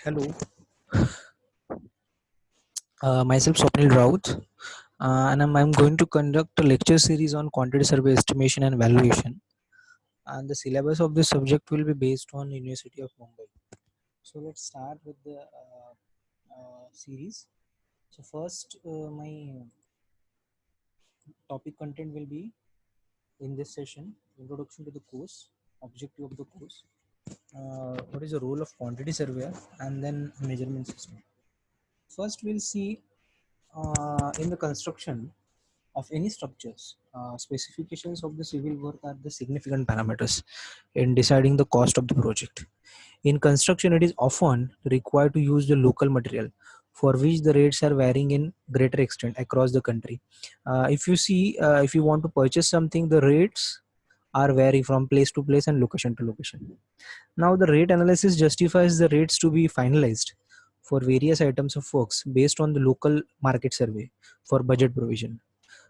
Hello, myself Swapnil Raut, and I'm going to conduct a lecture series on quantity survey estimation and valuation. And the syllabus of this subject will be based on University of Mumbai. So let's start with the series. So first, my topic content will be in this session: introduction to the course, objective of the course, what is the role of quantity surveyor, and then measurement system. First, we'll see in the construction of any structures, specifications of the civil work are the significant parameters in deciding the cost of the project. In construction, it is often required to use the local material for which the rates are varying in greater extent across the country. If you see, if you want to purchase something, the rates are vary from place to place and location to location. Now, the rate analysis justifies the rates to be finalized for various items of works based on the local market survey for budget provision.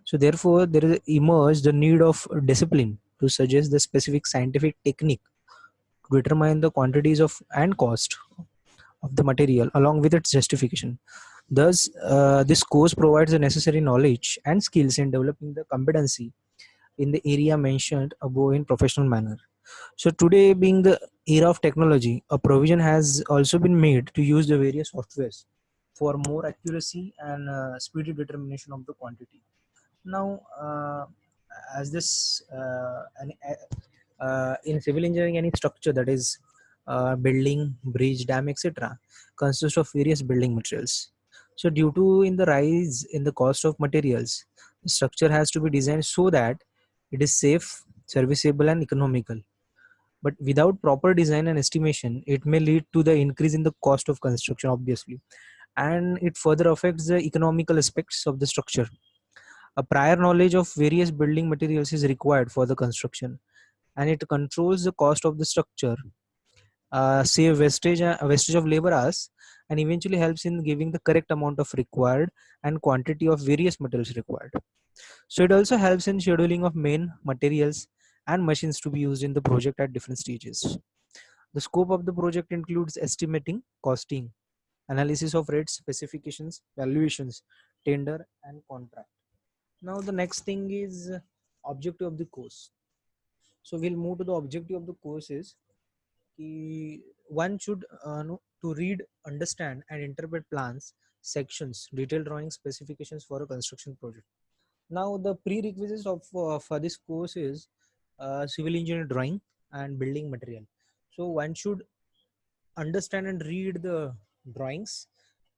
So therefore, there is emerged the need of discipline to suggest the specific scientific technique to determine the quantities of and cost of the material along with its justification. Thus, this course provides the necessary knowledge and skills in developing the competency in the area mentioned above in professional manner. So today, being the era of technology, a provision has also been made to use the various softwares for more accuracy and speedy determination of the quantity. Now, as this in civil engineering, any structure that is building, bridge, dam, etc., consists of various building materials. So, due to in the rise in the cost of materials, the structure has to be designed so that it is safe, serviceable, and economical. But without proper design and estimation, it may lead to the increase in the cost of construction, obviously, and it further affects the economical aspects of the structure. A prior knowledge of various building materials is required for the construction, and it controls the cost of the structure, save wastage of labor hours, and eventually helps in giving the correct amount of required and quantity of various materials required. So it also helps in scheduling of main materials and machines to be used in the project at different stages. The scope of the project includes estimating, costing, analysis of rates, specifications, valuations, tender, and contract. Now the next thing is objective of the course. So we'll move to the objective of the course is one should know to read, understand, and interpret plans, sections, detailed drawing specifications for a construction project. Now the prerequisites of for this course is civil engineer drawing and building material. So one should understand and read the drawings,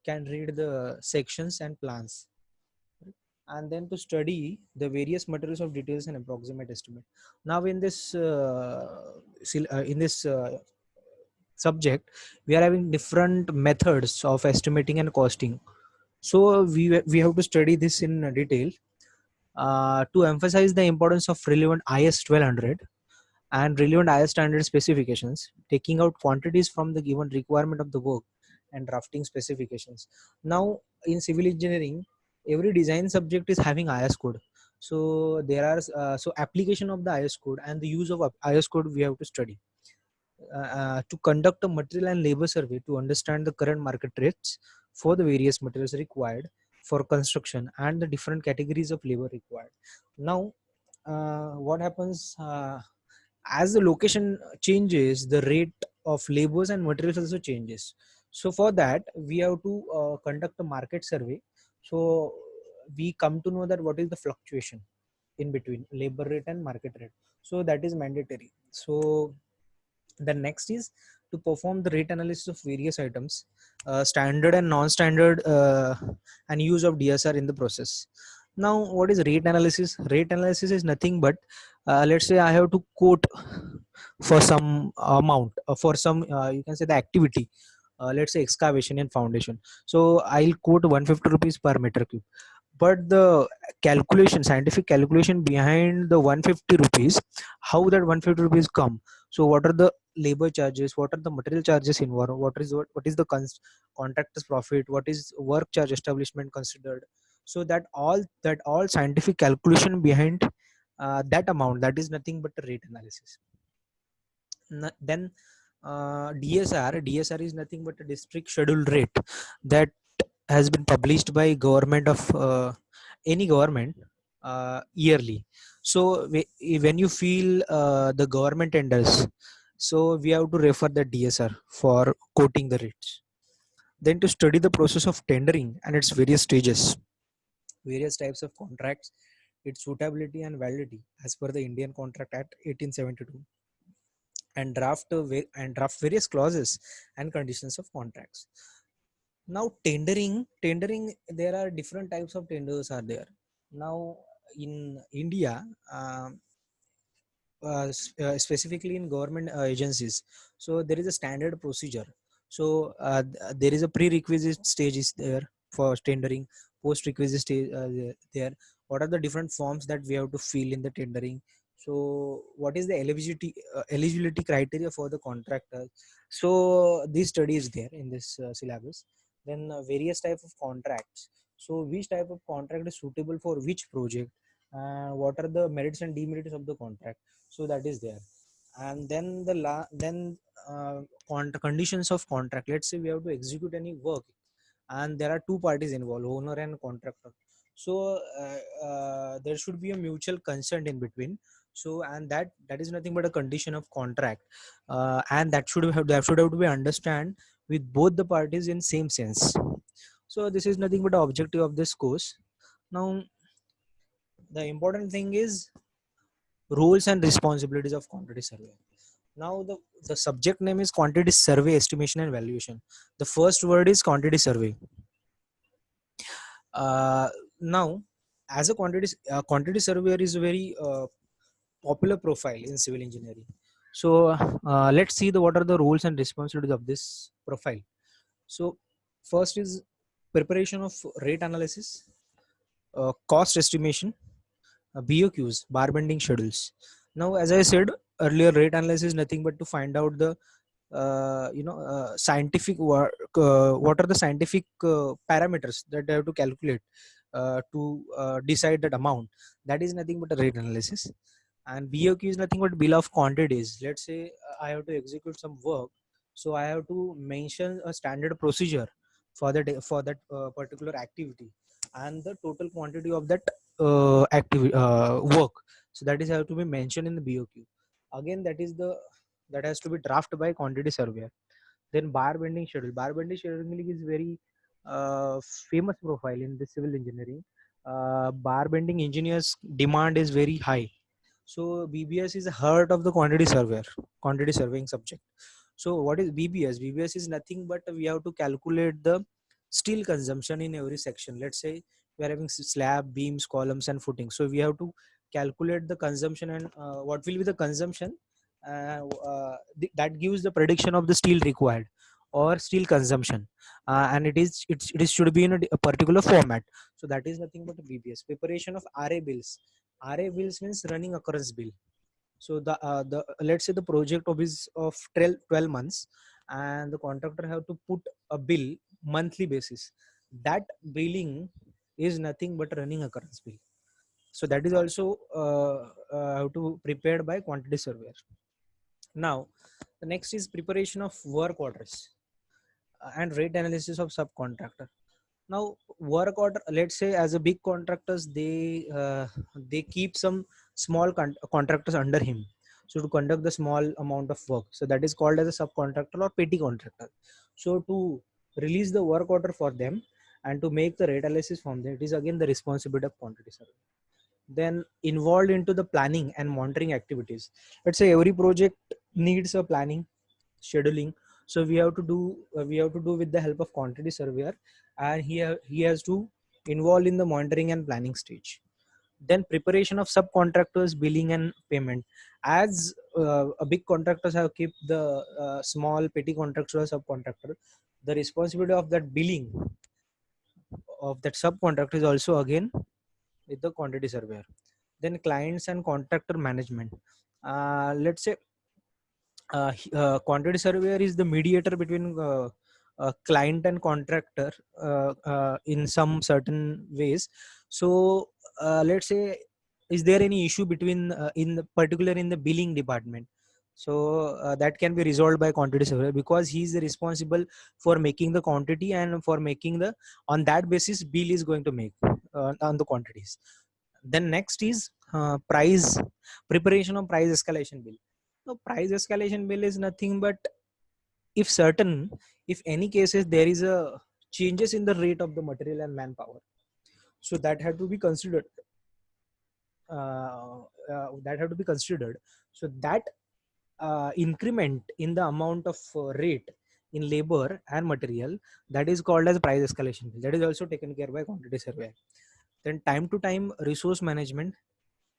can read the sections and plans, and then to study the various materials of details and approximate estimate. Now in this subject, we are having different methods of estimating and costing. So we have to study this in detail to emphasize the importance of relevant is 1200 and relevant is standard specifications, taking out quantities from the given requirement of the work and drafting specifications. Now in civil engineering, every design subject is having is code. So there are so application of the is code and the use of is code we have to study to conduct a material and labor survey to understand the current market rates for the various materials required for construction and the different categories of labor required. Now what happens as the location changes, the rate of labors and materials also changes. So for that we have to conduct a market survey. So we come to know that what is the fluctuation in between labor rate and market rate. So that is mandatory. So the next is to perform the rate analysis of various items, standard and non-standard, and use of DSR in the process. Now what is rate analysis? Rate analysis is nothing but let's say I have to quote for some amount, for some you can say the activity, let's say excavation and foundation. So I'll quote 150 rupees per meter cube, but the calculation, scientific calculation behind the 150 rupees, how that 150 rupees come. So what are the labor charges, what are the material charges involved, what is the contractor's profit, what is work charge establishment considered. So that all scientific calculation behind that amount, that is nothing but a rate analysis. Then DSR is nothing but a district schedule rate that has been published by government of any government yearly. So when you feel the government tenders, so we have to refer the DSR for quoting the rates. Then to study the process of tendering and its various stages, various types of contracts, its suitability and validity as per the Indian Contract Act 1872, and draft various clauses and conditions of contracts. Now tendering, there are different types of tenders are there. Now in India, specifically in government agencies, so there is a standard procedure. So there is a prerequisite stage is there for tendering, post requisite stage there. What are the different forms that we have to fill in the tendering? So what is the eligibility criteria for the contractor? So this study is there in this syllabus. Then various type of contracts. So which type of contract is suitable for which project? What are the merits and demerits of the contract? So that is there. And then conditions of contract. Let's say we have to execute any work, and there are two parties involved, owner and contractor. So there should be a mutual consent in between. So and that is nothing but a condition of contract, and that should have to be understand with both the parties in same sense. So this is nothing but the objective of this course. Now the important thing is roles and responsibilities of quantity survey. Now the subject name is quantity survey estimation and valuation. The first word is quantity survey. Now as a quantity surveyor is a very popular profile in civil engineering. So let's see what are the roles and responsibilities of this profile. So first is preparation of rate analysis, cost estimation, BOQs, bar bending schedules. Now, as I said earlier, rate analysis is nothing but to find out the scientific work. What are the scientific parameters that I have to calculate to decide that amount? That is nothing but a rate analysis. And BOQ is nothing but bill of quantities. Let's say I have to execute some work, so I have to mention a standard procedure for that particular activity, and the total quantity of that activity work. So that is have to be mentioned in the BOQ. Again, that has to be drafted by quantity surveyor. Then bar bending schedule. Bar bending scheduling is very famous profile in the civil engineering. Bar bending engineers demand is very high. So BBS is a heart of the quantity surveying subject. So what is BBS? BBS is nothing but we have to calculate the steel consumption in every section. Let's say we are having slab, beams, columns, and footing. So we have to calculate the consumption and what will be the consumption. That gives the prediction of the steel required or steel consumption, and it is should be in a particular format. So that is nothing but a BBS. Preparation of RA bills. RA bills means running occurrence bill. So the let's say the project is of 12 months, and the contractor have to put a bill monthly basis. That billing is nothing but running occurrence bill. So that is also have to prepared by quantity surveyor. Now the next is preparation of work orders and rate analysis of subcontractor. Now work order, let's say as a big contractors, they keep some small contractors under him, so to conduct the small amount of work. So that is called as a subcontractor or petty contractor. So to release the work order for them and to make the rate analysis from them, it is again the responsibility of quantity survey. Then involved into the planning and monitoring activities. Let's say every project needs a planning, scheduling. So we have to do with the help of quantity surveyor, and he has to involve in the monitoring and planning stage. Then preparation of subcontractors, billing and payment. As a big contractors have kept the small petty contractor or subcontractor, the responsibility of that billing of that subcontractor is also again with the quantity surveyor. Then clients and contractor management. Let's say quantity surveyor is the mediator between client and contractor in some certain ways. So let's say, is there any issue between in the particular in the billing department? So that can be resolved by quantity surveyor, because he is responsible for making the quantity, and for making the, on that basis bill is going to make on the quantities. Then next is price, preparation of price escalation bill. So price escalation bill is nothing but, if certain, if any cases there is a changes in the rate of the material and manpower, so that had to be considered, that have to be considered. So that increment in the amount of rate in labor and material, that is called as price escalation bill. That is also taken care by quantity survey. Then time to time resource management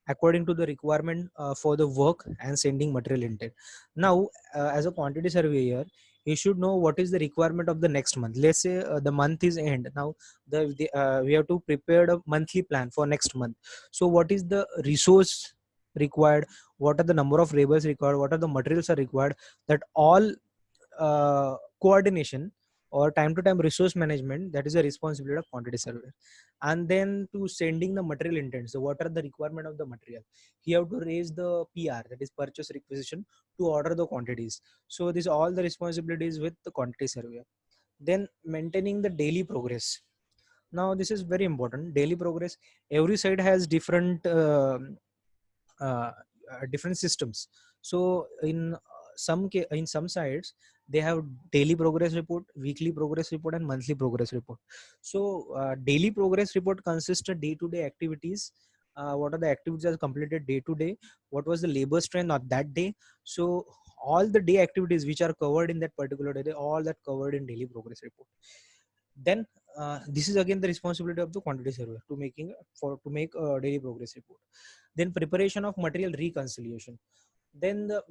according to the requirement for the work and sending material intent. Now as a quantity surveyor, you should know what is the requirement of the next month. Let's say the month is end now, we have to prepare a monthly plan for next month. So what is the resource required, what are the number of laborers required, what are the materials are required, that all coordination or time to time resource management, that is a responsibility of quantity surveyor. And then to sending the material intents, so what are the requirement of the material, he have to raise the PR, that is purchase requisition, to order the quantities. So this all the responsibilities with the quantity surveyor. Then maintaining the daily progress. Now this is very important, daily progress. Every site has different uh, different systems. So in some sites, they have daily progress report, weekly progress report, and monthly progress report. So daily progress report consists of day to day activities. What are the activities that are completed day to day, what was the labor strength on that day. So all the day activities which are covered in that particular day, they all that covered in daily progress report. Then this is again the responsibility of the quantity surveyor to make a daily progress report. Then preparation of material reconciliation. Then the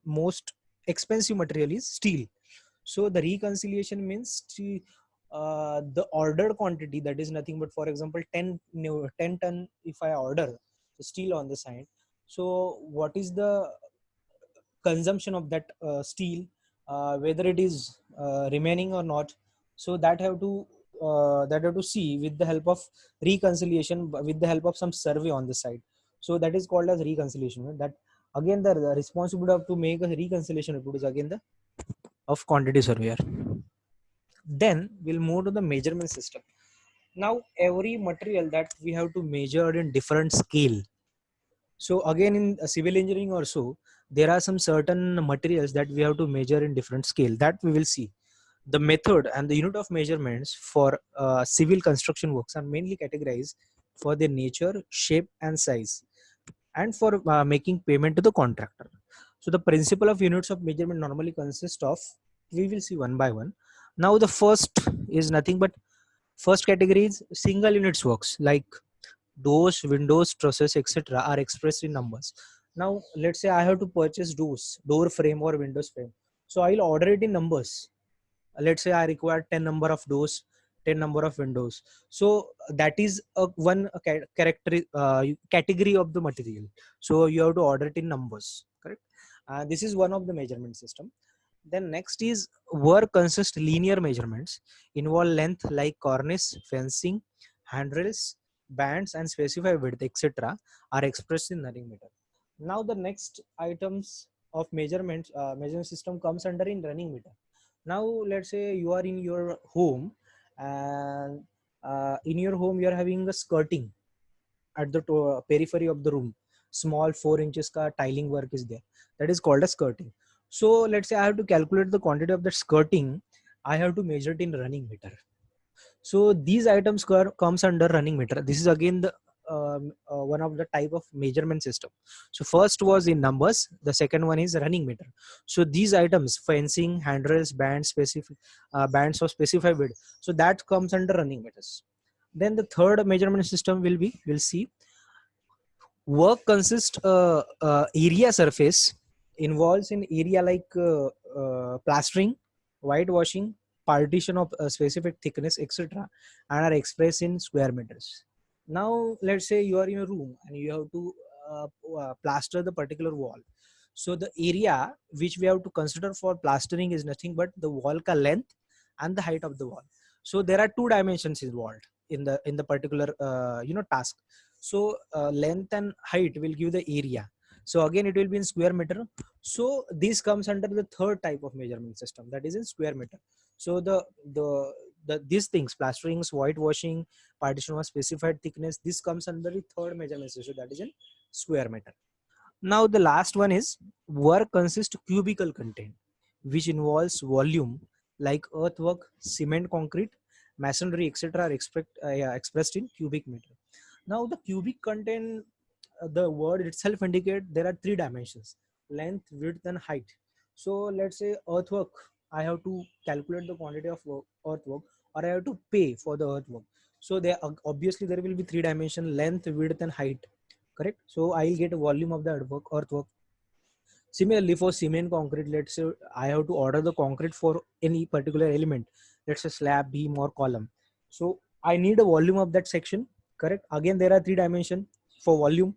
most expensive material is steel. So the reconciliation means the ordered quantity, that is nothing but, for example, 10 ton if I order the steel on the side. So what is the consumption of that steel, whether it is remaining or not. So that have to see with the help of reconciliation, with the help of some survey on the side. So that is called as reconciliation. That again the responsibility of to make a reconciliation report is again the of quantity surveyor. Then we'll move to the measurement system. Now every material that we have to measure in different scale. So again in civil engineering also, there are some certain materials that we have to measure in different scale, that we will see. The method and the unit of measurements for civil construction works are mainly categorized for their nature, shape and size, and for making payment to the contractor. So the principle of units of measurement normally consist of, we will see one by one. Now the first is nothing but, first category is single units works, like doors, windows, trusses, etc. are expressed in numbers. Now, let's say I have to purchase door frame or windows frame. So I'll order it in numbers. Let's say I require 10 number of doors, 10 number of windows. So that is character category of the material. So you have to order it in numbers, correct? This is one of the measurement system. Then next is work consists linear measurements, involve length like cornice, fencing, handrails, bands, and specify width, etc. are expressed in running meter. Now the next items of measurement system comes under in running meter. Now let's say you are in your home, and in your home you are having a skirting at the periphery of the room. Small 4 inches ka tiling work is there, that is called as skirting. So let's say I have to calculate the quantity of that skirting, I have to measure it in running meter. So these items comes under running meter. This is again the one of the type of measurement system. So first was in numbers, the second one is running meter. So these items, fencing, handrails, bands, specific bands of specified width, so that comes under running meters. Then the third measurement system will be, we'll see, work consists area surface, involves in area like plastering, whitewashing, partition of a specific thickness, etc., and are expressed in square meters. Now let's say you are in a room and you have to plaster the particular wall. So the area which we have to consider for plastering is nothing but the wall ka length and the height of the wall. So there are two dimensions involved in the particular task. So length and height will give the area. So again it will be in square meter. So this comes under the third type of measurement system, that is in square meter. So the these things, plasterings, whitewashing, partition of specified thickness, this comes under the third measurement system, that is in square meter. Now the last one is work consists cubical content, which involves volume like earthwork, cement, concrete, masonry, etc. are expressed in cubic meter. Now the cubic content, the word itself indicate there are three dimensions: length, width, and height. So let's say earthwork, I have to calculate the quantity of earthwork, or I have to pay for the earthwork. So there obviously there will be three dimension: length, width, and height, correct? So I'll get a volume of the earthwork. Similarly, for cement, concrete, let's say I have to order the concrete for any particular element, let's say slab, beam, or column. So I need a volume of that section, correct? Again, there are three dimension for volume.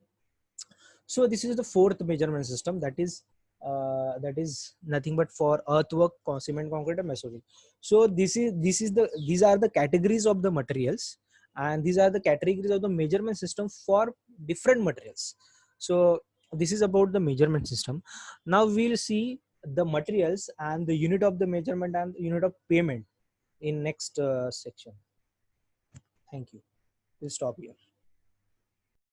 So this is the fourth measurement system, that is nothing but for earthwork, cement, concrete, and masonry. So these are the categories of the materials, and these are the categories of the measurement system for different materials. So this is about the measurement system. Now we'll see the materials and the unit of the measurement and unit of payment in next section. Thank you. We'll stop here.